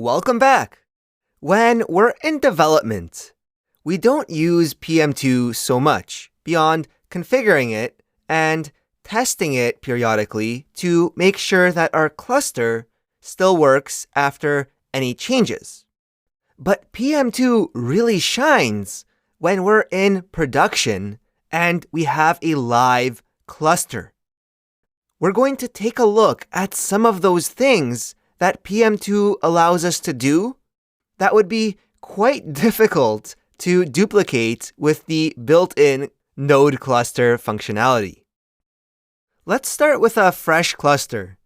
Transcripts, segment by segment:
Welcome back! When we're in development, we don't use PM2 so much beyond configuring it and testing it periodically to make sure that our cluster still works after any changes. But PM2 really shines when we're in production and we have a live cluster. We're going to take a look at some of those things that PM2 allows us to do that would be quite difficult to duplicate with the built-in node cluster functionality. Let's start with a fresh cluster.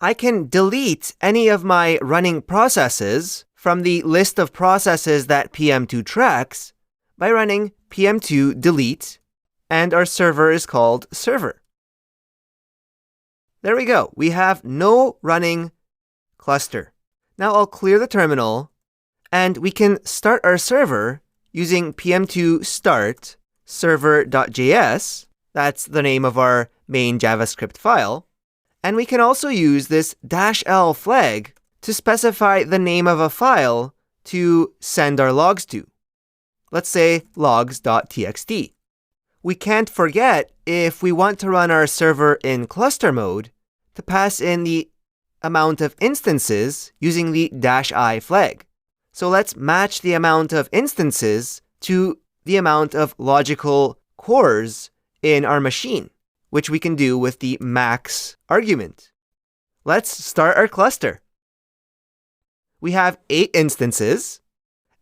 I can delete any of my running processes from the list of processes that PM2 tracks by running PM2 delete, and our server is called server. There we go. We have no running cluster. Now I'll clear the terminal, and we can start our server using PM2 start server.js. That's the name of our main JavaScript file. And we can also use this -l flag to specify the name of a file to send our logs to. Let's say logs.txt. We can't forget, if we want to run our server in cluster mode, to pass in the amount of instances using the -i flag. So let's match the amount of instances to the amount of logical cores in our machine, which we can do with the max argument. Let's start our cluster. We have 8 instances,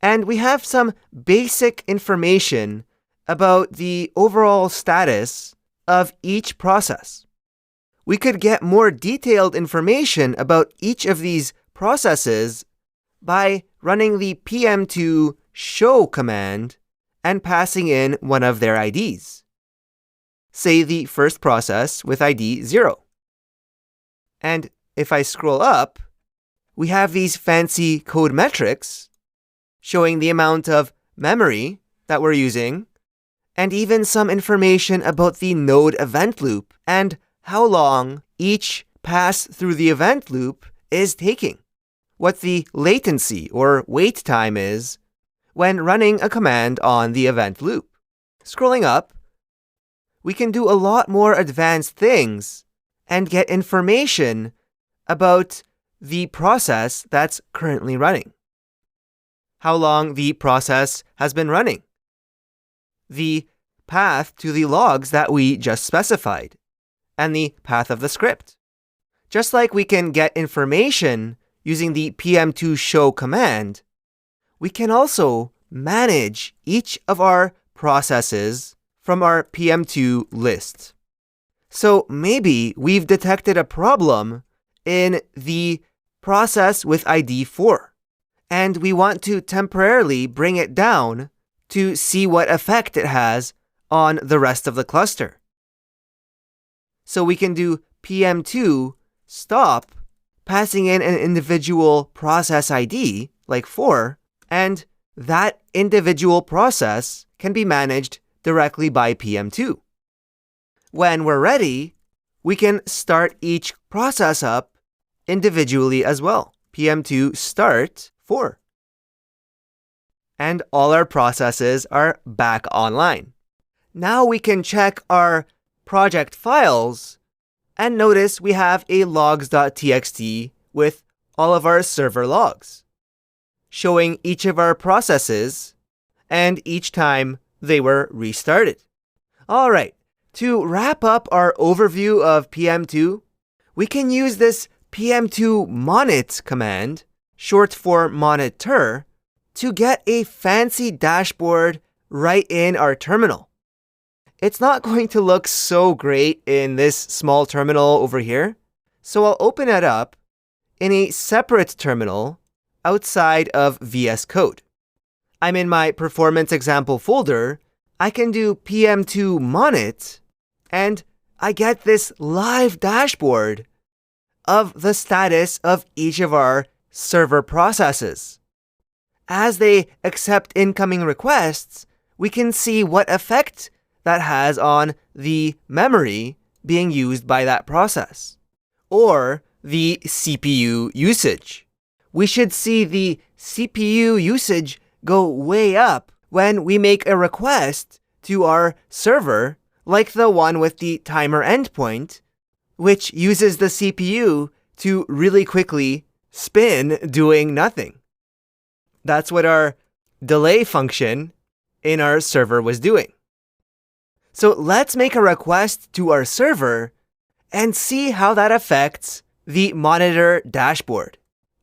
and we have some basic information about the overall status of each process. We could get more detailed information about each of these processes by running the PM2 show command and passing in one of their IDs. Say the first process with ID 0. And if I scroll up, we have these fancy code metrics showing the amount of memory that we're using, and even some information about the node event loop and how long each pass through the event loop is taking, what the latency or wait time is when running a command on the event loop. Scrolling up, we can do a lot more advanced things and get information about the process that's currently running. How long the process has been running. The path to the logs that we just specified, and the path of the script. Just like we can get information using the PM2 show command, we can also manage each of our processes from our PM2 list. So maybe we've detected a problem in the process with ID 4, and we want to temporarily bring it down to see what effect it has on the rest of the cluster. So we can do PM2 stop, passing in an individual process ID, like 4, and that individual process can be managed directly by PM2. When we're ready, we can start each process up individually as well. PM2 start 4. And all our processes are back online. Now we can check our project files and notice we have a logs.txt with all of our server logs, showing each of our processes and each time they were restarted. All right, to wrap up our overview of PM2, we can use this PM2 monit command, short for monitor, to get a fancy dashboard right in our terminal. It's not going to look so great in this small terminal over here, so I'll open it up in a separate terminal outside of VS Code. I'm in my performance example folder. I can do PM2 monit, and I get this live dashboard of the status of each of our server processes. As they accept incoming requests, we can see what effect that has on the memory being used by that process, or the CPU usage. we should see the CPU usage go way up when we make a request to our server, like the one with the timer endpoint, which uses the CPU to really quickly spin doing nothing. That's what our delay function in our server was doing. So let's make a request to our server and see how that affects the monitor dashboard.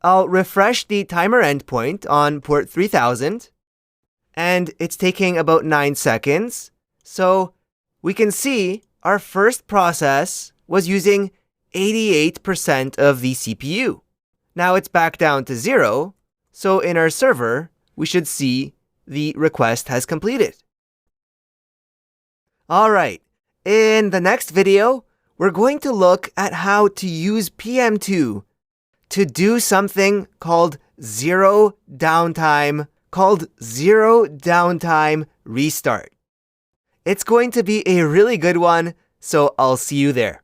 I'll refresh the timer endpoint on port 3000, and it's taking about 9 seconds. So we can see our first process was using 88% of the CPU. Now it's back down to 0, so in our server, we should see the request has completed. Alright, in the next video, we're going to look at how to use PM2 to do something called zero downtime restart. It's going to be a really good one, so I'll see you there.